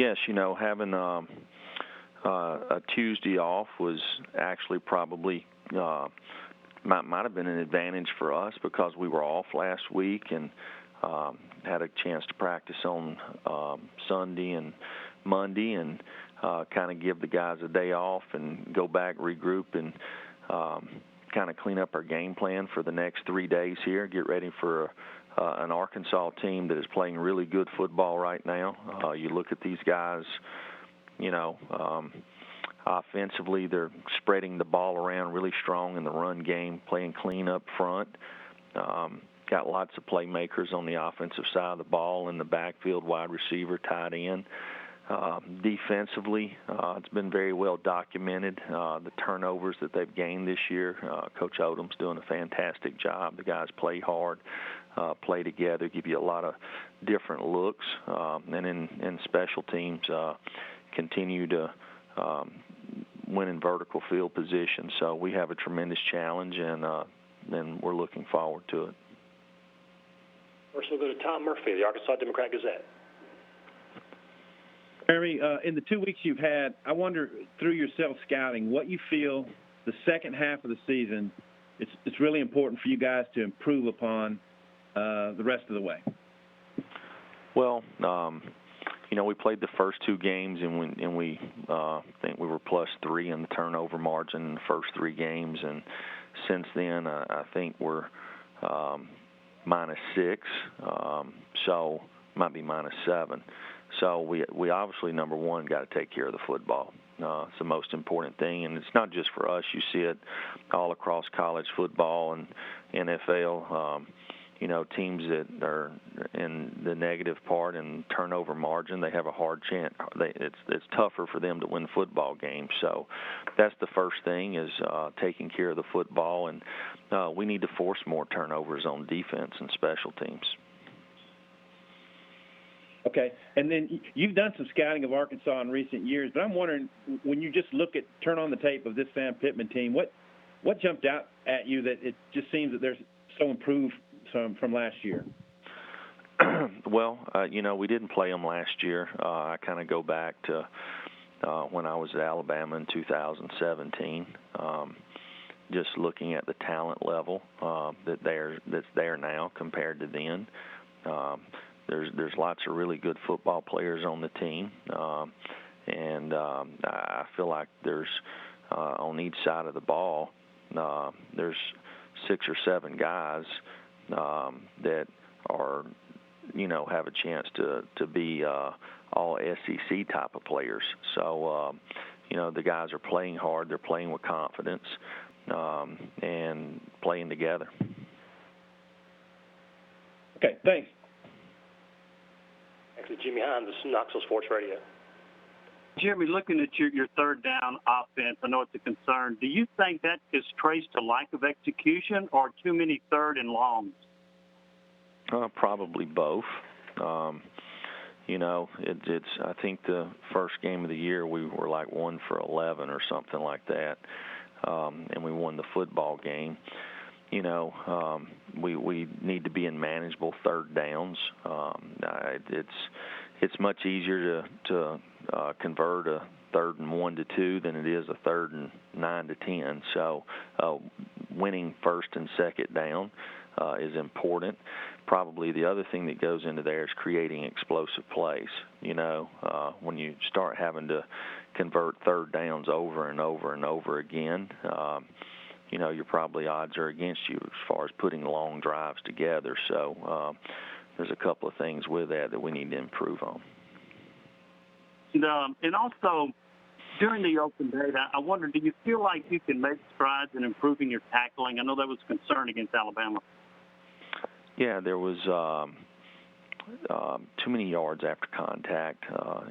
Yes, having a Tuesday off was actually probably might have been an advantage for us because we were off last week and had a chance to practice on Sunday and Monday and kind of give the guys a day off and go back, regroup, and kind of clean up our game plan for the next 3 days here, get ready for an Arkansas team that is playing really good football right now. You look at these guys, offensively, they're spreading the ball around really strong in the run game, playing clean up front. Got lots of playmakers on the offensive side of the ball in the backfield, wide receiver, tight end. Defensively, it's been very well documented. The turnovers that they've gained this year, Coach Odom's doing a fantastic job. The guys play hard, play together, give you a lot of different looks. And in special teams, continue to win in vertical field position. So we have a tremendous challenge, and we're looking forward to it. First, we'll go to Tom Murphy, the Arkansas Democrat-Gazette. Jeremy, in the 2 weeks you've had, I wonder, through your self-scouting, what you feel the second half of the season, it's really important for you guys to improve upon the rest of the way. Well, we played the first 2 games, and we think we were +3 in the turnover margin in the first 3 games. And since then, I think we're -6, so might be -7. So we obviously, number one, got to take care of the football. It's the most important thing, and it's not just for us. You see it all across college football and NFL. Teams that are in the negative part and turnover margin, they have a hard chance. It's tougher for them to win football games. So that's the first thing is taking care of the football, and we need to force more turnovers on defense and special teams. Okay, and then you've done some scouting of Arkansas in recent years, but I'm wondering, when you just turn on the tape of this Sam Pittman team, what jumped out at you that it just seems that they're so improved from last year? Well, we didn't play them last year. I kind of go back to when I was at Alabama in 2017, just looking at the talent level that's there now compared to then. There's lots of really good football players on the team, and I feel like there's on each side of the ball, there's 6 or 7 guys that are, have a chance to be all SEC type of players. So, the guys are playing hard, they're playing with confidence, and playing together. Okay, thanks. Actually, Jimmy Hines, this is Knoxville Sports Radio. Jeremy, looking at your third down offense, I know it's a concern. Do you think that is traced to lack of execution or too many third and longs? Probably both. It's. I think the first game of the year we were like 1 for 11 or something like that, and we won the football game. We need to be in manageable third downs. It's much easier to convert a 3rd and 1 to 2 than it is a 3rd and 9 to 10. So winning first and second down is important. Probably the other thing that goes into there is creating explosive plays. When you start having to convert third downs over and over and over again, your probably odds are against you as far as putting long drives together. So there's a couple of things with that we need to improve on. And also, during the open day, I wonder, do you feel like you can make strides in improving your tackling? I know that was a concern against Alabama. Yeah, there was too many yards after contact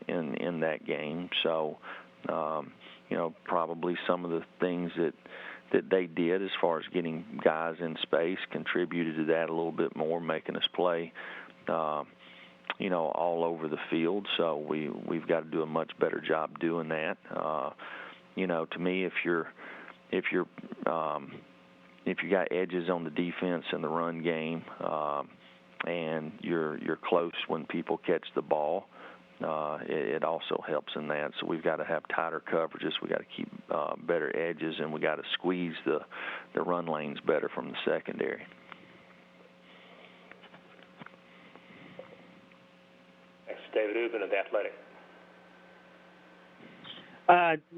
in that game. So, probably some of the things that they did as far as getting guys in space contributed to that a little bit more, making us play, all over the field. So we've got to do a much better job doing that. To me, if you got edges on the defense and the run game, and you're close when people catch the ball, it also helps in that. So we've got to have tighter coverages. We got to keep better edges, and we got to squeeze the run lanes better from the secondary. Next, David Ubben of The Athletic.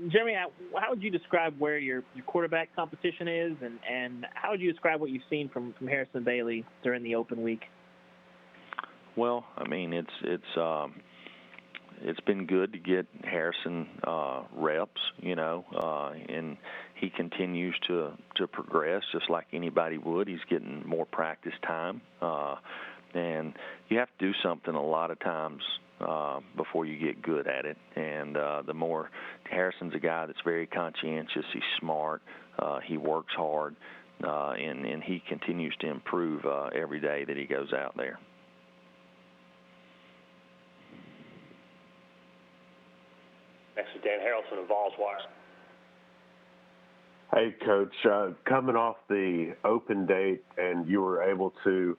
Jeremy, how would you describe where your quarterback competition is, and how would you describe what you've seen from Harrison Bailey during the open week? Well, I mean, it's been good to get Harrison reps, and he continues to progress just like anybody would. He's getting more practice time, and you have to do something a lot of times before you get good at it. And the more Harrison's a guy that's very conscientious, he's smart, he works hard, and he continues to improve every day that he goes out there. Next is Dan Harrelson of Vols Wire. Hey, Coach. Coming off the open date, and you were able to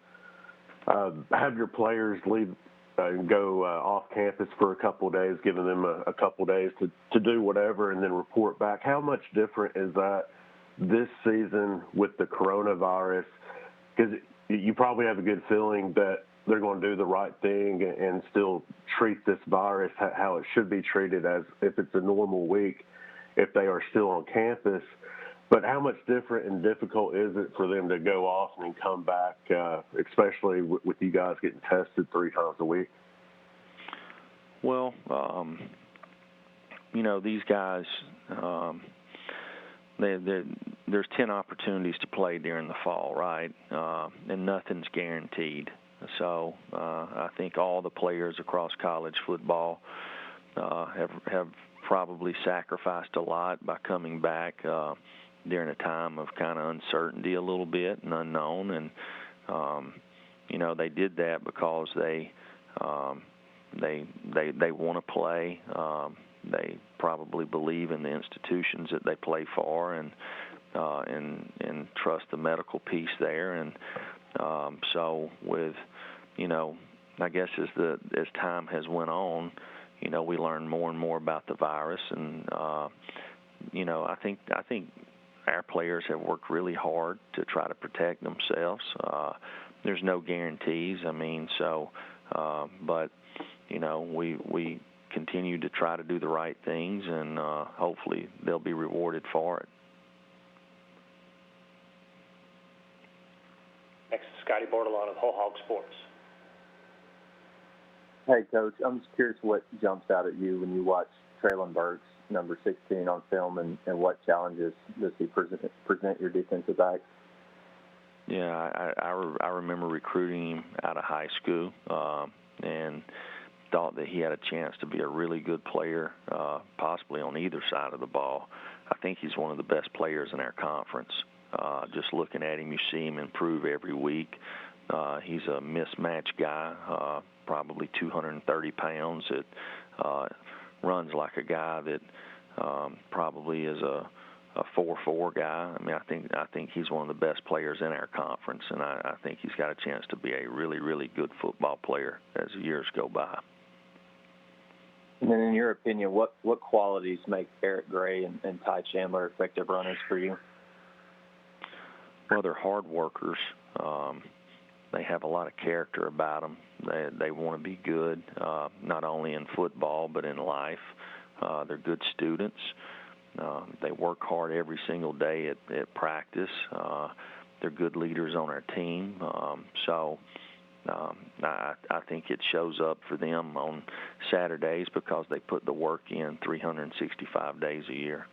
have your players leave and go off campus for a couple of days, giving them a couple of days to do whatever and then report back. How much different is that this season with the coronavirus? Because you probably have a good feeling that they're going to do the right thing and still treat this virus how it should be treated, as if it's a normal week, if they are still on campus. But how much different and difficult is it for them to go off and then come back, especially with you guys getting tested 3 times a week? Well, these guys, there's 10 opportunities to play during the fall, right? And nothing's guaranteed. So I think all the players across college football have probably sacrificed a lot by coming back during a time of kind of uncertainty a little bit and unknown. And, they did that because they want to play. They probably believe in the institutions that they play for and trust the medical piece there. And so with, I guess as time has went on, we learn more and more about the virus. And, I think our players have worked really hard to try to protect themselves. There's no guarantees. But we continue to try to do the right things, and hopefully they'll be rewarded for it. Next is Scotty Bordelon of Whole Hog Sports. Hey, Coach, I'm just curious what jumps out at you when you watch Traylon Burks, number 16, on film, and what challenges does he present your defensive backs? Yeah, I remember recruiting him out of high school and thought that he had a chance to be a really good player, possibly on either side of the ball. I think he's one of the best players in our conference. Just looking at him, you see him improve every week. He's a mismatched guy, probably 230 pounds. It runs like a guy that probably is a 4-4 guy. I think he's one of the best players in our conference, and I think he's got a chance to be a really, really good football player as the years go by. And then, in your opinion, what qualities make Eric Gray and Ty Chandler effective runners for you? Well, they're hard workers. They have a lot of character about them. They want to be good, not only in football but in life. They're good students. They work hard every single day at practice. They're good leaders on our team. I think it shows up for them on Saturdays because they put the work in 365 days a year.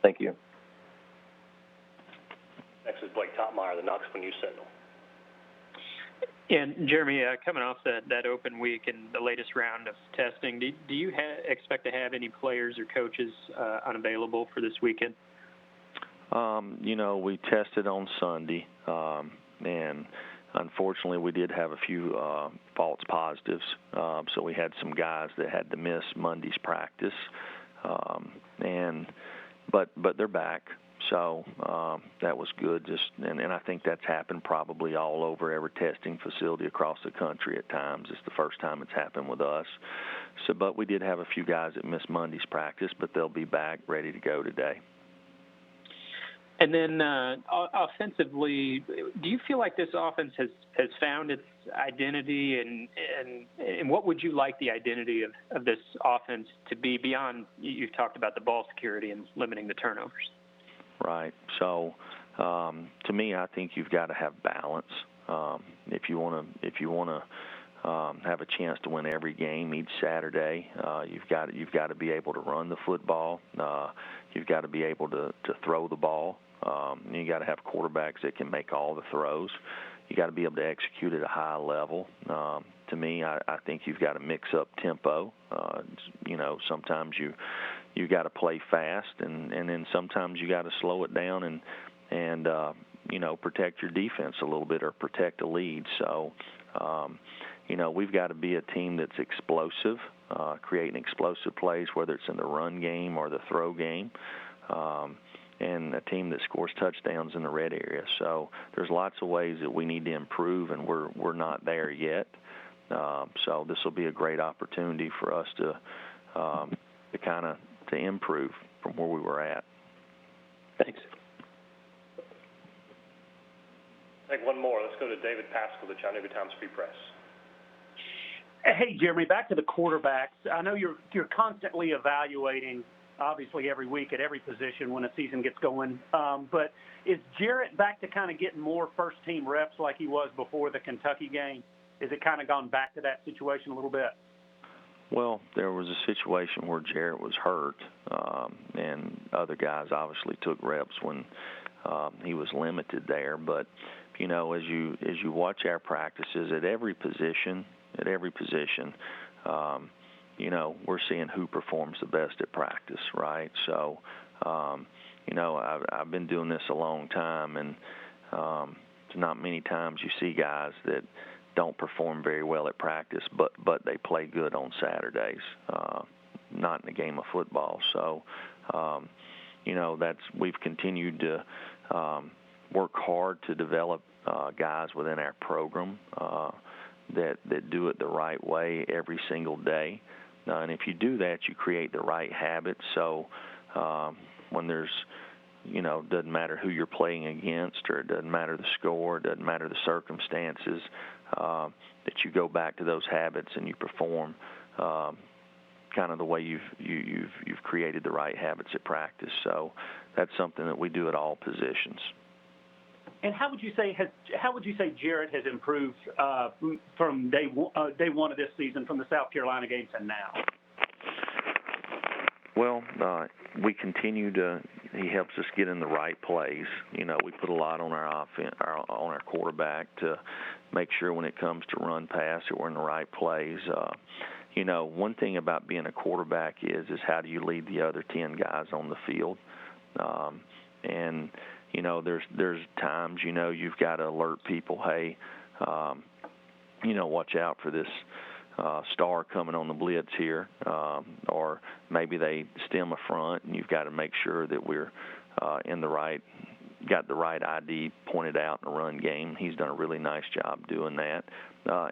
Thank you. Next is Blake Topmeyer, the Knoxville News Sentinel. And Jeremy, coming off that open week and the latest round of testing, do you expect to have any players or coaches unavailable for this weekend? We tested on Sunday, and unfortunately we did have a few false positives. So we had some guys that had to miss Monday's practice, but they're back. So that was good. And I think that's happened probably all over every testing facility across the country at times. It's the first time it's happened with us. So, but we did have a few guys that missed Monday's practice, but they'll be back ready to go today. And then offensively, do you feel like this offense has found its identity, and what would you like the identity of this offense to be beyond, you've talked about the ball security and limiting the turnovers? Right. So to me, I think you've got to have balance. If you want to have a chance to win every game each Saturday, you've got to be able to run the football. You've got to be able to throw the ball. You got to have quarterbacks that can make all the throws. You got to be able to execute at a high level. To me, I think you've got to mix up tempo. Sometimes you got to play fast, and then sometimes you got to slow it down and protect your defense a little bit or protect a lead. So, we've got to be a team that's explosive, creating explosive plays, whether it's in the run game or the throw game. And a team that scores touchdowns in the red area. So there's lots of ways that we need to improve, and we're not there yet. So this will be a great opportunity for us to improve from where we were at. Thanks. Take one more. Let's go to David Pascal, the Chattanooga Times Free Press. Hey, Jeremy, back to the quarterbacks. I know you're constantly evaluating, obviously every week at every position when a season gets going. But is Jarrett back to kind of getting more first-team reps like he was before the Kentucky game? Is it kind of gone back to that situation a little bit? Well, there was a situation where Jarrett was hurt, and other guys obviously took reps when he was limited there. But, as you watch our practices at every position, we're seeing who performs the best at practice, right? So, I've been doing this a long time, and it's not many times you see guys that don't perform very well at practice, but they play good on Saturdays, not in a game of football. So, we've continued to work hard to develop guys within our program that do it the right way every single day. And if you do that, you create the right habits. So when there's, doesn't matter who you're playing against, or it doesn't matter the score, it doesn't matter the circumstances, that you go back to those habits and you perform kind of the way you've created the right habits at practice. So that's something that we do at all positions. And how would you say Jarrett has improved from day one of this season, from the South Carolina game to now? Well, we continue to. He helps us get in the right plays. We put a lot on our offense, on our quarterback to make sure when it comes to run pass that we're in the right plays. One thing about being a quarterback is how do you lead the other 10 guys on the field, and there's times, you've got to alert people, hey, watch out for this star coming on the blitz here, or maybe they stem a front, and you've got to make sure that we're got the right ID pointed out in the run game. He's done a really nice job doing that.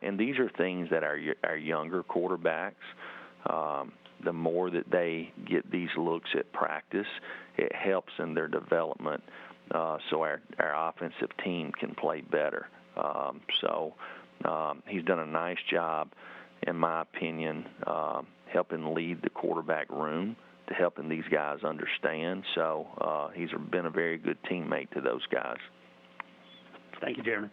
And these are things that our younger quarterbacks, the more that they get these looks at practice, it helps in their development. So our offensive team can play better. He's done a nice job, in my opinion, helping lead the quarterback room, to helping these guys understand. So he's been a very good teammate to those guys. Thank you, Jeremy.